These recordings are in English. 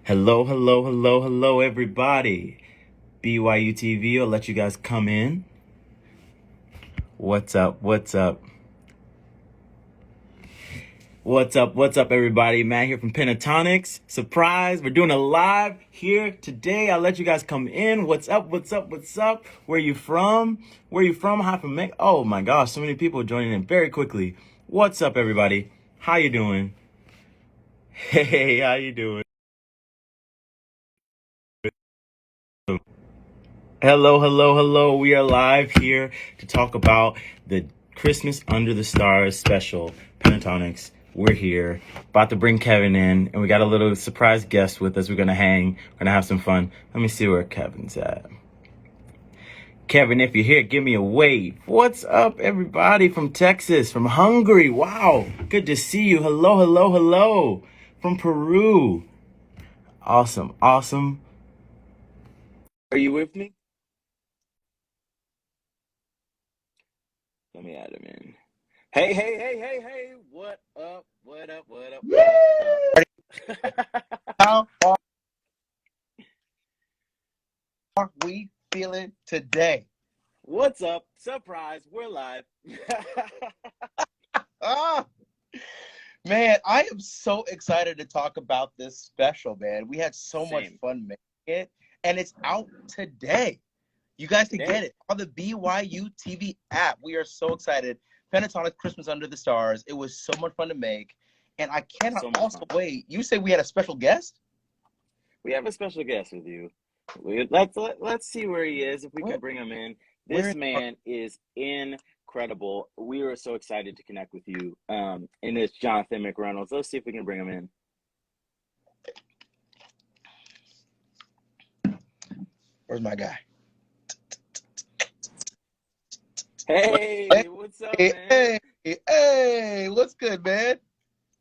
Hello, hello, hello, hello, everybody. BYUtv will let you guys come in. What's up? What's up? What's up? What's up, everybody? Matt here from Pentatonix. Surprise! We're doing a live here today. I'll let you guys come in. What's up? What's up? What's up? Where you from? Where you from? Hi from Mexico. Oh my gosh, so many people joining in very quickly. What's up, everybody? How you doing? Hey, how you doing? Hello, hello, hello. We are live here to talk about the Christmas Under the Stars special, Pentatonix. We're here, about to bring Kevin in, and we got a little surprise guest with us. We're going to hang, we're going to have some fun. Let me see where Kevin's at. Kevin, if you're here, give me a wave. What's up, everybody from Texas, from Hungary? Wow, good to see you. Hello, hello, hello. From Peru. Awesome, awesome. Are you with me? Let me add him in. Hey, hey, hey, hey, hey. What up? What up? What up? What up? How are we feeling today? What's up? Surprise, we're live. Ah, man, I am so excited to talk about this special, man. We had so much fun making it, and it's out today. You guys can get it on the BYU TV app. We are so excited. Pentatonix Christmas Under the Stars. It was so much fun to make, and I cannot also wait. You say we had a special guest? We have a special guest with you. Let's see where he is, if we can bring him in. This man is incredible. We were so excited to connect with you. And it's Jonathan McReynolds. Let's see if we can bring him in. Where's my guy? Hey, what's up, man? Hey, what's good, man?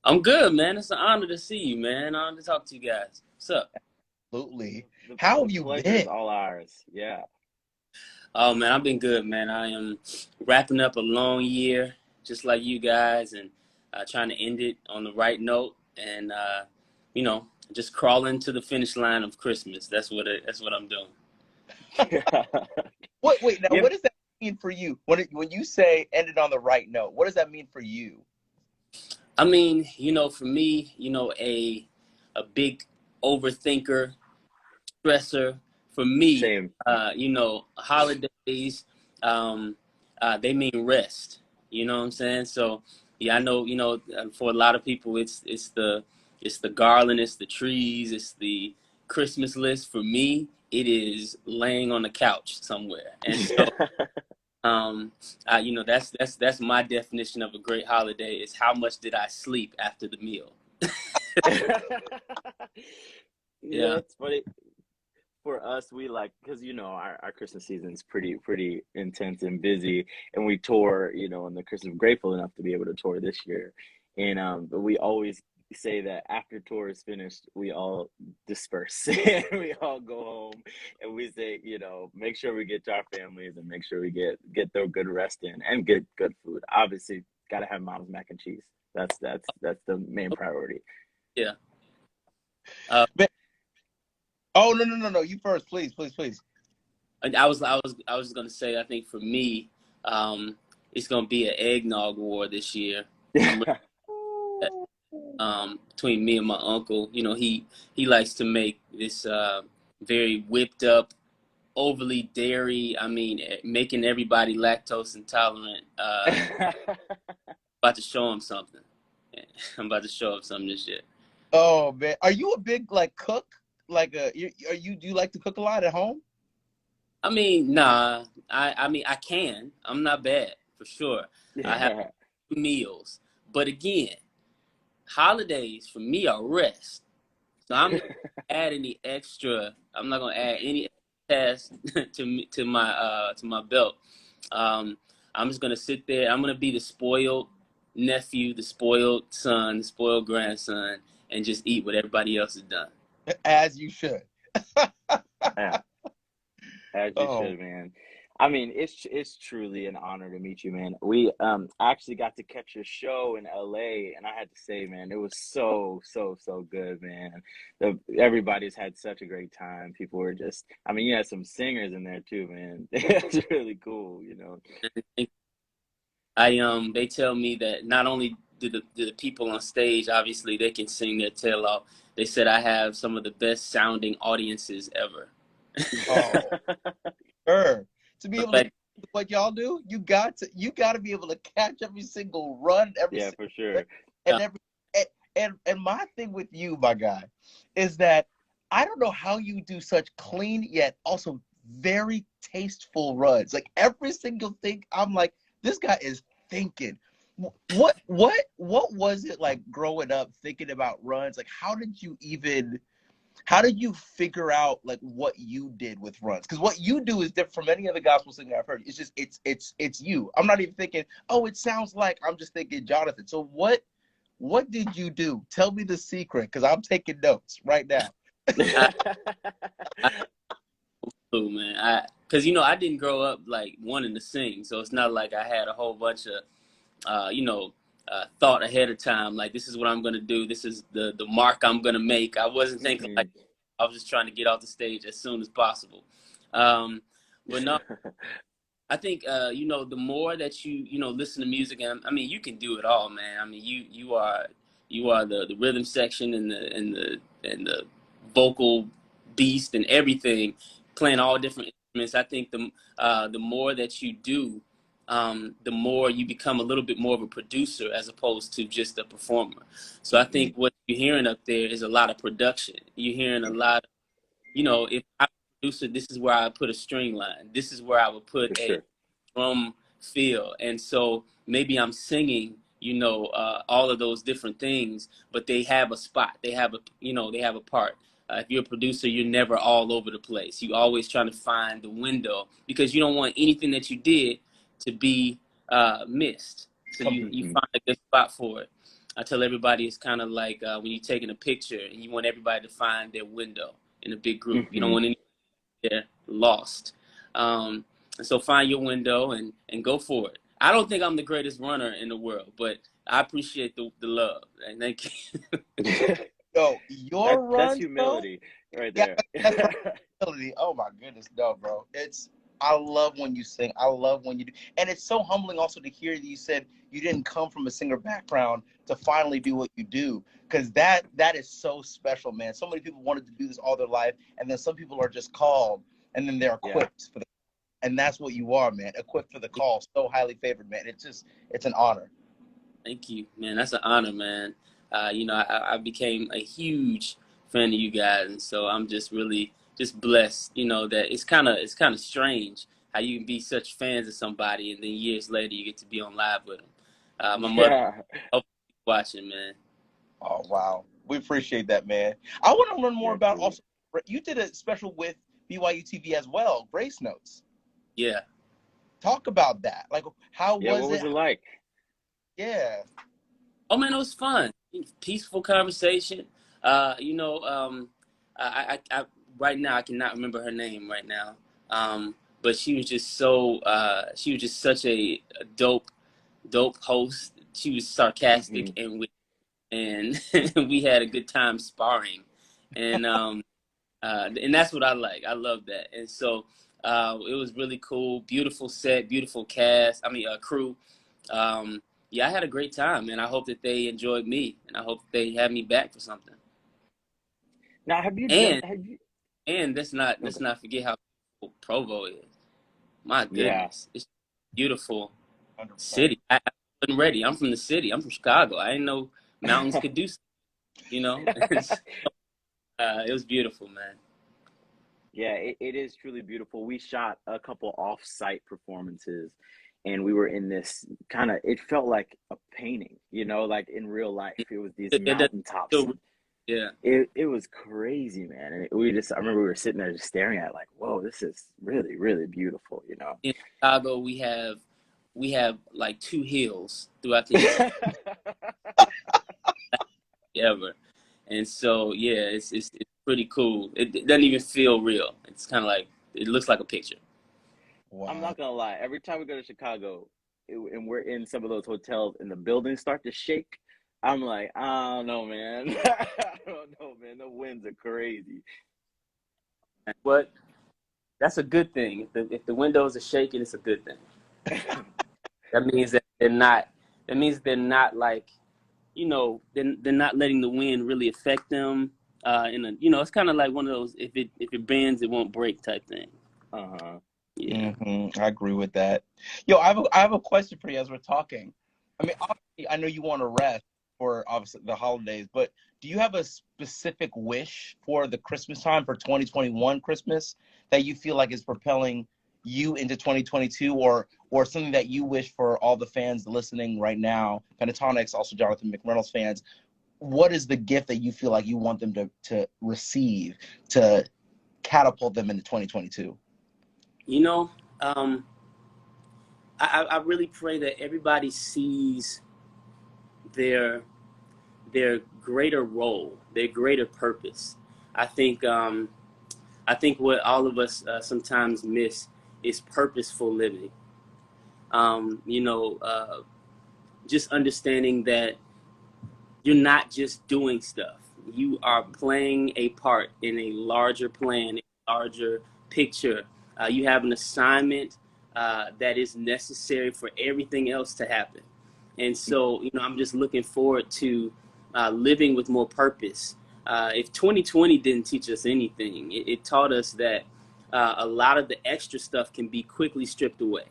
I'm good, man. It's an honor to see you, man. Honor to talk to you guys. What's up? Absolutely. How have you been? All ours. Yeah. Oh, man, I've been good, man. I am wrapping up a long year, just like you guys, and trying to end it on the right note, and just crawling to the finish line of Christmas. That's what I'm doing. Wait, now what does that mean for you? When you say ended on the right note, what does that mean for you? I mean, for me, a big overthinker, stressor. For me, holidays, they mean rest. You know what I'm saying? So, yeah, I know, for a lot of people, it's the garland, it's the trees, it's the Christmas list. For me, it is laying on the couch somewhere. And so, that's my definition of a great holiday is how much did I sleep after the meal? Yeah, it's funny. For us, we because our Christmas season is pretty intense and busy, and we tour, and the Christmas. I'm grateful enough to be able to tour this year, and but we always say that after tour is finished, we all disperse. We all go home, and we say, make sure we get to our families and make sure we get their good rest in and get good food. Obviously, gotta have mom's mac and cheese. That's the main priority. Yeah. Oh, no. You first, please. I was gonna say, I think for me, it's gonna be an eggnog war this year. Between me and my uncle, he likes to make this very whipped up, overly dairy. I mean, making everybody lactose intolerant. About to show him something. I'm about to show him something this year. Oh man, are you a big cook? Do you like to cook a lot at home? I mean, nah. I can. I'm not bad for sure. I have meals, but again, holidays for me are rest. So I'm not gonna add any tasks to my belt. I'm just gonna sit there. I'm gonna be the spoiled nephew, the spoiled son, the spoiled grandson, and just eat what everybody else has done. As you should. Yeah. As you should, man. I mean, it's truly an honor to meet you, man. We actually got to catch your show in LA, and I had to say, man, it was so good, man. Everybody's had such a great time. People were just, I mean, you had some singers in there too, man. It's really cool, you know. They tell me that not only do the people on stage, obviously they can sing their tail off. They said I have some of the best sounding audiences ever. Oh, sure. To be The able to do fact- what y'all do, you got to be able to catch every single run, every Yeah, single for sure. and every and my thing with you, my guy, is that I don't know how you do such clean yet also very tasteful runs. Like every single thing, I'm like, this guy is thinking. What was it like growing up thinking about runs? Like how did you figure out like what you did with runs? Because what you do is different from any other gospel singer I've heard. It's just it's you. I'm not even thinking, oh, it sounds like, I'm just thinking Jonathan. So what did you do? Tell me the secret, because I'm taking notes right now. I, I do, man. Because I didn't grow up like wanting to sing, so it's not like I had a whole bunch of thought ahead of time. Like this is what I'm gonna do. This is the mark I'm gonna make. I wasn't thinking like I was just trying to get off the stage as soon as possible. But no, I think the more that you listen to music, and I mean you can do it all, man. I mean you are the rhythm section and the vocal beast and everything, playing all different instruments. I think the more that you do, the more you become a little bit more of a producer as opposed to just a performer. So I think what you're hearing up there is a lot of production. You're hearing a lot of, if I'm a producer, this is where I put a string line. This is where I would put For a sure. drum feel. And so maybe I'm singing, all of those different things, but they have a spot. They have a part. If you're a producer, you're never all over the place. You always trying to find the window because you don't want anything that you did to be missed. So you Mhm. find a good spot for it. I tell everybody it's kind of like when you're taking a picture and you want everybody to find their window in a big group. You don't Mhm. want anyone there lost. And so find your window and go for it. I don't think I'm the greatest runner in the world, but I appreciate the love. And thank you. Yo, your That's runs, bro. humility right Yeah, there. that's right. Ability. Oh my goodness, no, bro. I love when you sing. I love when you do, and it's so humbling also to hear that you said you didn't come from a singer background to finally do what you do, because that is so special, man. So many people wanted to do this all their life, and then some people are just called, and then they're Yeah. equipped for the, and that's what you are, man. Equipped for the call, so highly favored, man. It's an honor. Thank you, man. That's an honor, man. I became a huge fan of you guys, and so I'm just really just blessed. That it's kind of strange how you can be such fans of somebody, and then years later you get to be on live with them. My mother, Yeah. hope you're watching, man. Oh wow, we appreciate that, man. I want to learn more Yeah, about truly. also. You did a special with BYUtv as well, Grace Notes. Yeah. Talk about that. Like, how Yeah, what was it? was it like? Yeah. Oh man, it was fun. Peaceful conversation. I right now I cannot remember her name right now. But she was just she was just such a dope host. She was sarcastic Mhm. and we had a good time sparring, and that's what I like. I love that, and so it was really cool. Beautiful set, beautiful cast. I mean, crew. Yeah, I had a great time, and I hope that they enjoyed me, and I hope they have me back for something. Now, have you done? And Have you? and let's not let's Okay. not forget how beautiful Provo is. My Yeah. goodness, it's a beautiful 100%. city. I wasn't ready. I'm from the city. I'm from Chicago. I didn't know mountains could do, it was beautiful, man. Yeah, it is truly beautiful. We shot a couple off-site performances, and we were in this kind of, it felt like a painting, like in real life. It was these It does mountaintops, feel, and yeah. it was crazy, man. And I remember we were sitting there just staring at it like, whoa, this is really, really beautiful. In Chicago, we have like two hills throughout the entire ever, and so yeah, it's pretty cool. It doesn't even feel real. It's kind of like it looks like a picture. Wow. I'm not gonna lie. Every time we go to Chicago, and we're in some of those hotels, and the buildings start to shake, I'm like, I don't know, man. I don't know, man. The winds are crazy. But that's a good thing. If the windows are shaking, it's a good thing. That means that they're not. That means they're not like, they're not letting the wind really affect them. It's kind of like one of those, if it bends, it won't break type thing. Yeah. I agree with that. Yo, I have a question for you as we're talking. I mean, obviously, I know you want to rest for obviously the holidays, but do you have a specific wish for the Christmas time for 2021 Christmas that you feel like is propelling you into 2022, or something that you wish for all the fans listening right now, Pentatonix, also Jonathan McReynolds fans? What is the gift that you feel like you want them to receive to catapult them into 2022? I really pray that everybody sees their greater role, their greater purpose. I think what all of us sometimes miss is purposeful living. Just understanding that you're not just doing stuff. You are playing a part in a larger plan, a larger picture. You have an assignment that is necessary for everything else to happen. And so, I'm just looking forward to living with more purpose. If 2020 didn't teach us anything, it taught us that a lot of the extra stuff can be quickly stripped away.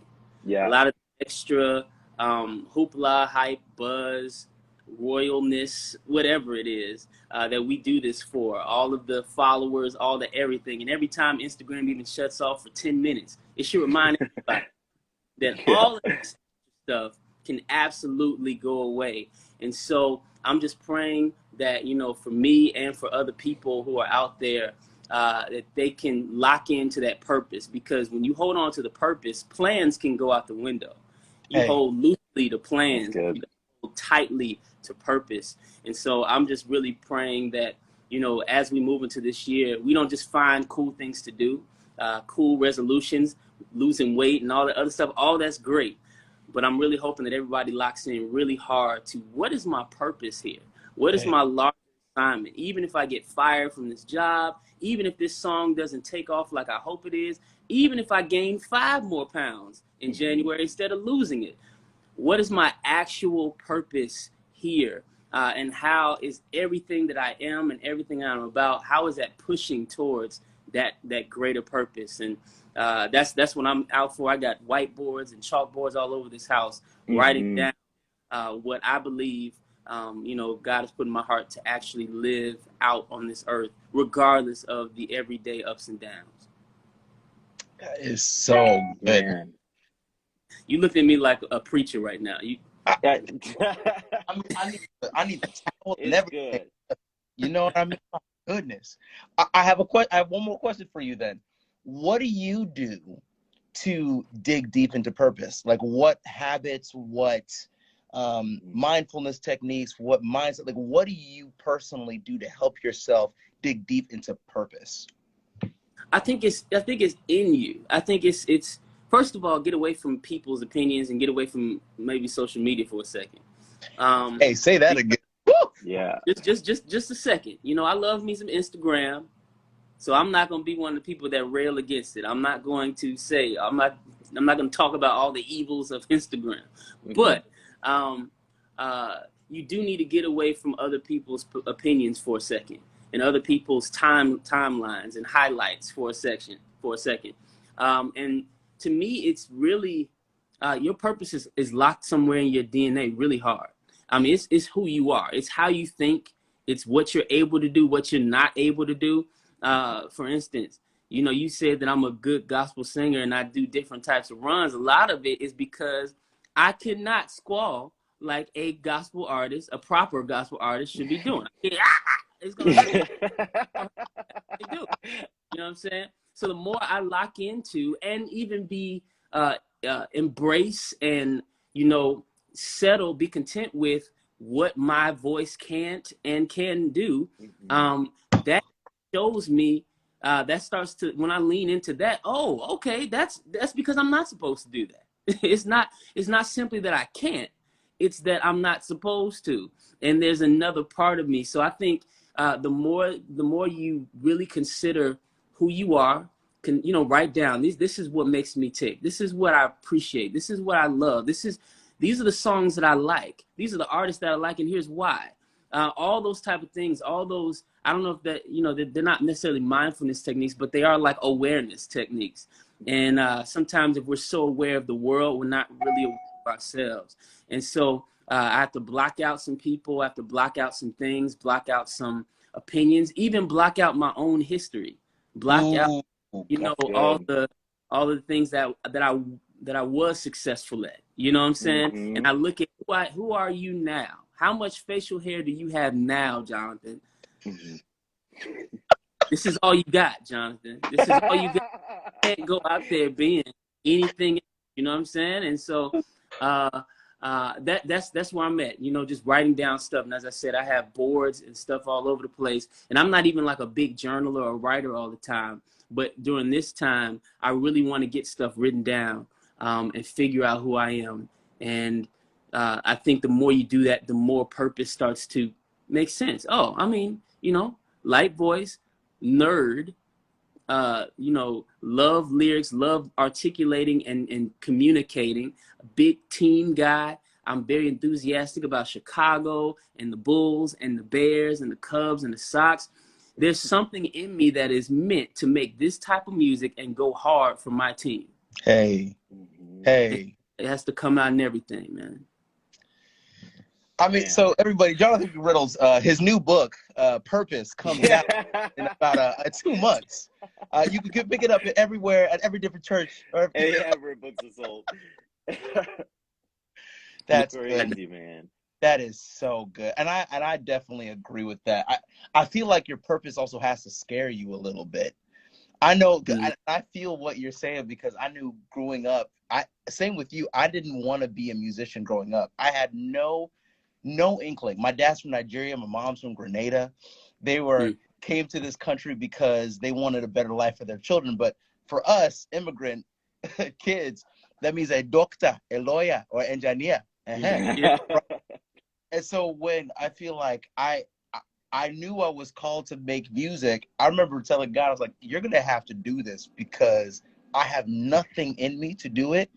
Yeah. A lot of extra hoopla, hype, buzz, royalness, whatever it is that we do this for, all of the followers, all the everything. And every time Instagram even shuts off for 10 minutes, it should remind everybody that all of this stuff can absolutely go away. And so I'm just praying that, for me and for other people who are out there, that they can lock into that purpose, because when you hold on to the purpose, plans can go out the window. You hold loosely to plans, you hold tightly to purpose. And so I'm just really praying that, as we move into this year, we don't just find cool things to do, cool resolutions, losing weight and all the other stuff. All that's great. But I'm really hoping that everybody locks in really hard to, what is my purpose here? What is my larger assignment? Even if I get fired from this job, even if this song doesn't take off like I hope it is, even if I gain 5 more pounds in January instead of losing it, what is my actual purpose here? And how is everything that I am and everything I'm about, how is that pushing towards that greater purpose? And that's what I'm out for. I got whiteboards and chalkboards all over this house, writing down what I believe God has put in my heart to actually live out on this earth, regardless of the everyday ups and downs. That is so good. Man. You looked at me like a preacher right now. I mean, I need the towel and everything. Good. You know what I mean? My goodness. I have one more question for you then. What do you do to dig deep into purpose? Like, what habits, what mindfulness techniques, what mindset, like, what do you personally do to help yourself dig deep into purpose? I think it's in you. I think it's first of all, get away from people's opinions and get away from maybe social media for a second. Hey, say that again. Woo! Yeah. Just a second. I love me some Instagram, so I'm not gonna be one of the people that rail against it. I'm not going to say I'm not gonna talk about all the evils of Instagram. But you do need to get away from other people's opinions for a second, and other people's timelines and highlights for a second. And to me, it's really your purpose is locked somewhere in your DNA really hard. I mean, it's who you are. It's how you think. It's what you're able to do, what you're not able to do. For instance, you said that I'm a good gospel singer and I do different types of runs. A lot of it is because I could not squall like a gospel artist, a proper gospel artist should be doing. It's gonna do. You know what I'm saying? So the more I lock into and even be embrace and settle, be content with what my voice can't and can do, that shows me that starts to, when I lean into that, oh, okay, that's because I'm not supposed to do that. It's not simply that I can't, it's that I'm not supposed to. And there's another part of me. So I think the more you really consider who you are, can, you know, write down this is what makes me tick. This is what I appreciate. This is what I love. These are the songs that I like. These are the artists that I like, and here's why. All those type of things, all those, I don't know if that, you know, they're not necessarily mindfulness techniques, but they are like awareness techniques. And sometimes if we're so aware of the world, we're not really aware of ourselves. And so I have to block out some people, I have to block out some things, block out some opinions, even block out my own history, block out, you know, all the things that I was successful at. You know what I'm saying? Mm-hmm. And I look at who are you now? How much facial hair do you have now, Jonathan? Mm-hmm. This is all you got, Jonathan. This is all you got. You can't go out there being anything, you know what I'm saying? And so that's where I'm at, you know, just writing down stuff. And as I said, I have boards and stuff all over the place. And I'm not even like a big journaler or writer all the time. But during this time, I really want to get stuff written down and figure out who I am. And I think the more you do that, the more purpose starts to make sense. Oh, I mean, you know, light voice, nerd, you know, love lyrics, love articulating and communicating, a big team guy. I'm very enthusiastic about Chicago and the Bulls and the Bears and the Cubs and the Sox. There's something in me that is meant to make this type of music and go hard for my team. Hey. It has to come out in everything, man. I mean, so everybody, Jonathan Riddle's his new book, Purpose, comes out in about 2 months. You can pick it up everywhere at every different church. Or Every books are sold. That's crazy, good, man. That is so good, and I definitely agree with that. I feel like your purpose also has to scare you a little bit. I know, I feel what you're saying because I knew growing up. Same with you. I didn't want to be a musician growing up. I had no inkling. My dad's from Nigeria. My mom's from Grenada. They came to this country because they wanted a better life for their children. But for us, immigrant kids, that means a doctor, a lawyer, or engineer. Yeah. And so when I feel like I knew I was called to make music, I remember telling God, I was like, you're going to have to do this because I have nothing in me to do it.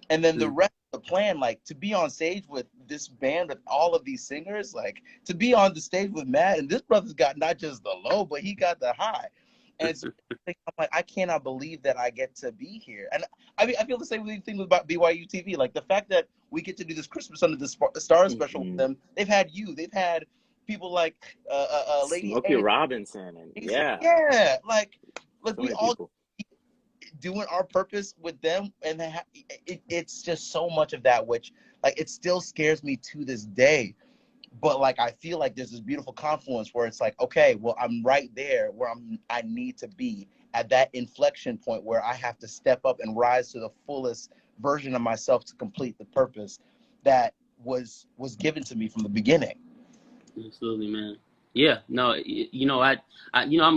And then the rest of the plan, like to be on stage with this band of all of these singers, like to be on the stage with Matt, and this brother's got not just the low, but he got the high. And so I'm like, I cannot believe that I get to be here. And I mean, I feel the same thing about BYUtv. Like the fact that we get to do this Christmas Under the Stars special with them. They've had people like Lady Smokey Robinson, and like so we all doing our purpose with them, and it's just so much of that, which like it still scares me to this day. But like I feel like there's this beautiful confluence where it's like, okay, well, I'm right there where I need to be at that inflection point where I have to step up and rise to the fullest version of myself to complete the purpose that was given to me from the beginning. Absolutely, man. Yeah, no, you know, I'm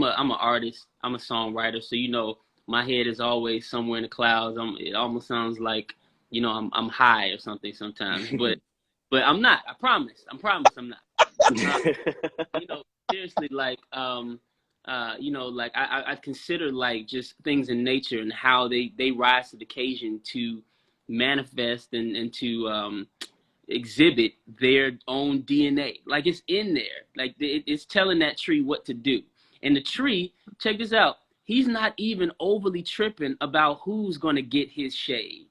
an artist. I'm a songwriter. So, you know, my head is always somewhere in the clouds. It almost sounds like, you know, I'm high or something sometimes, but I'm not. I promise I'm not. You know, seriously, like, you know, like I consider like just things in nature and how they rise to the occasion to manifest and to exhibit their own DNA. Like it's in there. Like it's telling that tree what to do. And the tree, check this out, he's not even overly tripping about who's going to get his shade.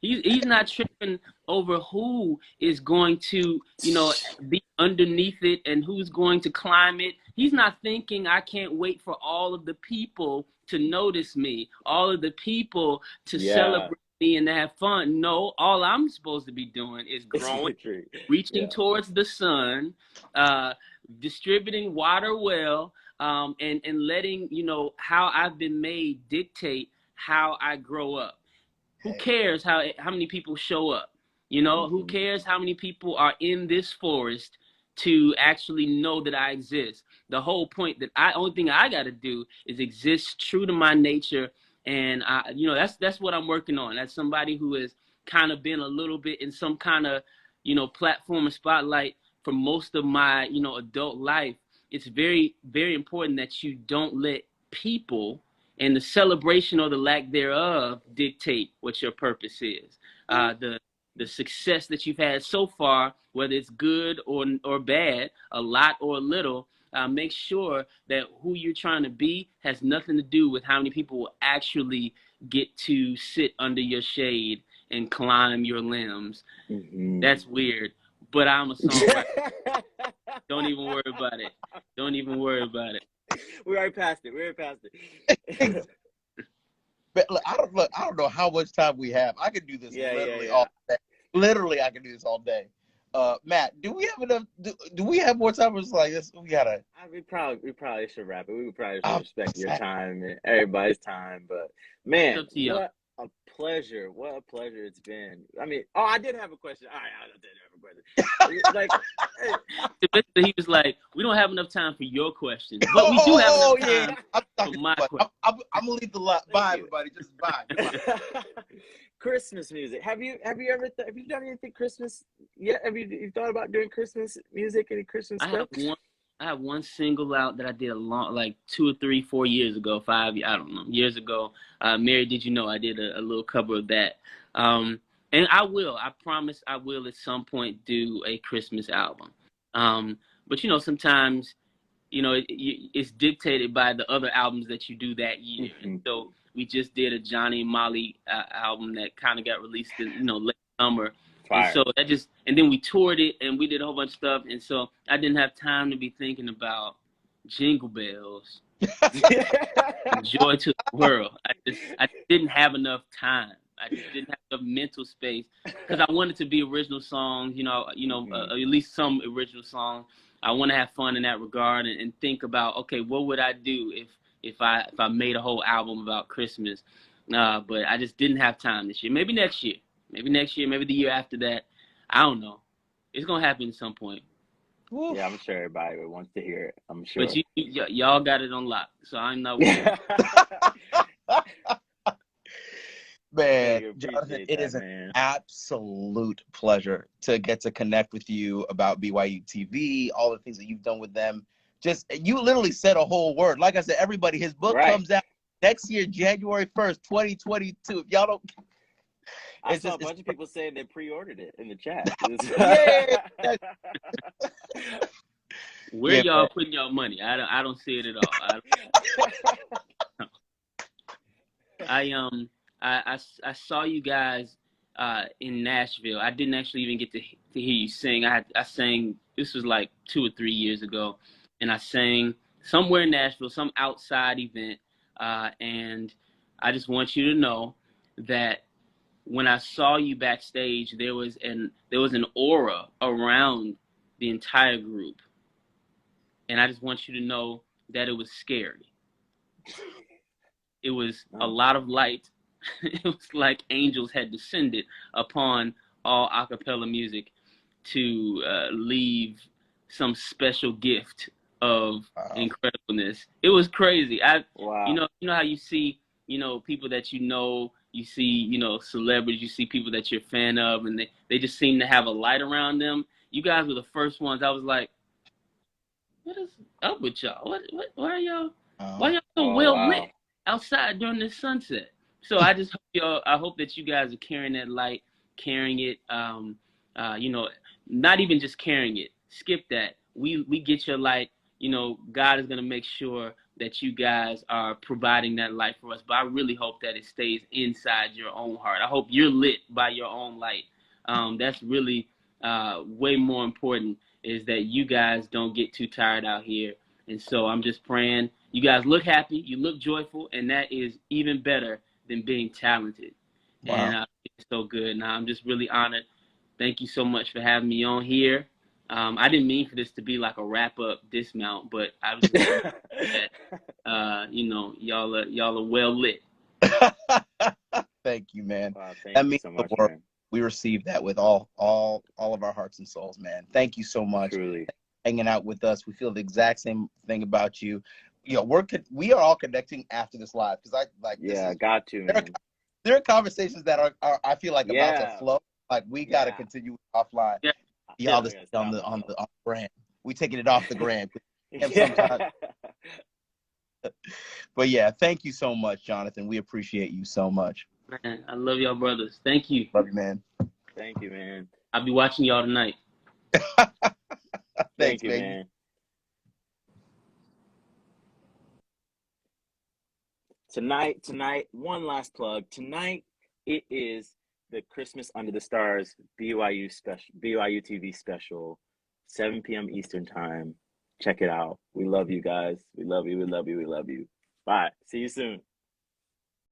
He's not tripping over who is going to, you know, be underneath it and who's going to climb it. He's not thinking, I can't wait for all of the people to notice me, all of the people to celebrate me and to have fun. No, all I'm supposed to be doing is growing, reaching towards the sun, distributing water well, and letting, you know, how I've been made dictate how I grow up. Who cares how many people show up? You know, who cares how many people are in this forest to actually know that I exist. The whole point that only thing I got to do is exist true to my nature. And that's what I'm working on. As somebody who has kind of been a little bit in some kind of, platform and spotlight for most of my, adult life. It's very, very important that you don't let people and the celebration or the lack thereof dictate what your purpose is. The success that you've had so far, whether it's good or bad, a lot or a little, make sure that who you're trying to be has nothing to do with how many people will actually get to sit under your shade and climb your limbs. Mm-hmm. That's weird, but I'm a songwriter. Don't even worry about it. Don't even worry about it. We already passed it. But look, I don't know how much time we have. I could do this all day. Literally, I could do this all day. Matt, do we have enough? Do we have more time? It's like this. We gotta. We probably should wrap it. We probably should respect your time and everybody's time. But man, what a pleasure! What a pleasure it's been. I mean, I did have a question. All right, I did have a question. Like, hey. He was like, "We don't have enough time for your questions, but we do have enough time for my question." I'm gonna leave the lot. Bye, everybody. Just bye. Christmas music. Have you done anything Christmas? Yeah, have you thought about doing Christmas music? Any Christmas stuff? I have one single out that I did like 2 or 3, 4 years ago, 5, I don't know, years ago. Mary, did you know I did a little cover of that? And I promise I will at some point do a Christmas album. But sometimes, it's dictated by the other albums that you do that year. Mm-hmm. And so we just did a Johnny and Molly album that kind of got released in, late summer. Fire. And so and then we toured it and we did a whole bunch of stuff. And so I didn't have time to be thinking about Jingle Bells, Joy to the World. I didn't have enough time. I just didn't have enough mental space because I wanted to be original songs, at least some original songs. I want to have fun in that regard and think about, okay, what would I do if I made a whole album about Christmas? But I just didn't have time this year. Maybe next year. Maybe the year after that. I don't know. It's going to happen at some point. Yeah, I'm sure everybody wants to hear it. I'm sure. But y'all got it on lock, so I'm not worried. Man, Jonathan, it is an absolute pleasure to get to connect with you about BYUtv, all the things that you've done with them. You literally said a whole word. Like I said, everybody, his book comes out next year, January 1st, 2022. If y'all don't... I saw a bunch of people saying they pre-ordered it in the chat. Where y'all putting y'all money? I don't see it at all. I saw you guys in Nashville. I didn't actually even get to hear you sing. I sang. This was like 2 or 3 years ago, and I sang somewhere in Nashville, some outside event. And I just want you to know that when I saw you backstage, there was an aura around the entire group. And I just want you to know that it was scary. It was a lot of light. It was like angels had descended upon all a cappella music to leave some special gift of incredibleness. It was crazy. You know how you see, people that you see, celebrities, you see people that you're a fan of, and they just seem to have a light around them. You guys were the first ones. I was like, what is up with y'all? Why are y'all so lit outside during this sunset? So I just hope that you guys are carrying that light, carrying it, not even just carrying it. Skip that. We get your light. God is going to make sure that you guys are providing that light for us. But I really hope that it stays inside your own heart. I hope you're lit by your own light. That's really way more important, is that you guys don't get too tired out here. And so I'm just praying. You guys look happy. You look joyful. And that is even better than being talented. Wow. And it's so good. Now I'm just really honored. Thank you so much for having me on here. I didn't mean for this to be like a wrap-up dismount, but I was just that, y'all are well lit. Thank you, man. Wow, thank you so much, man. We received that with all of our hearts and souls, man. Thank you so much. Truly. hanging out with us. We feel the exact same thing about you. We are all connecting after this live because got to, man. There are conversations that are I feel like about to flow. Like we got to continue offline. Yeah. Y'all just on the brand. We taking it off the gram. Sometimes. But yeah, thank you so much, Jonathan. We appreciate you so much. Man, I love y'all brothers. Thank you. Love you, man. Thank you, man. I'll be watching y'all tonight. Thanks, you, baby. Man. Tonight, one last plug. Tonight, it is the Christmas Under the Stars BYUtv special, 7 p.m. Eastern time. Check it out. We love you guys. We love you. We love you. We love you. Bye. See you soon.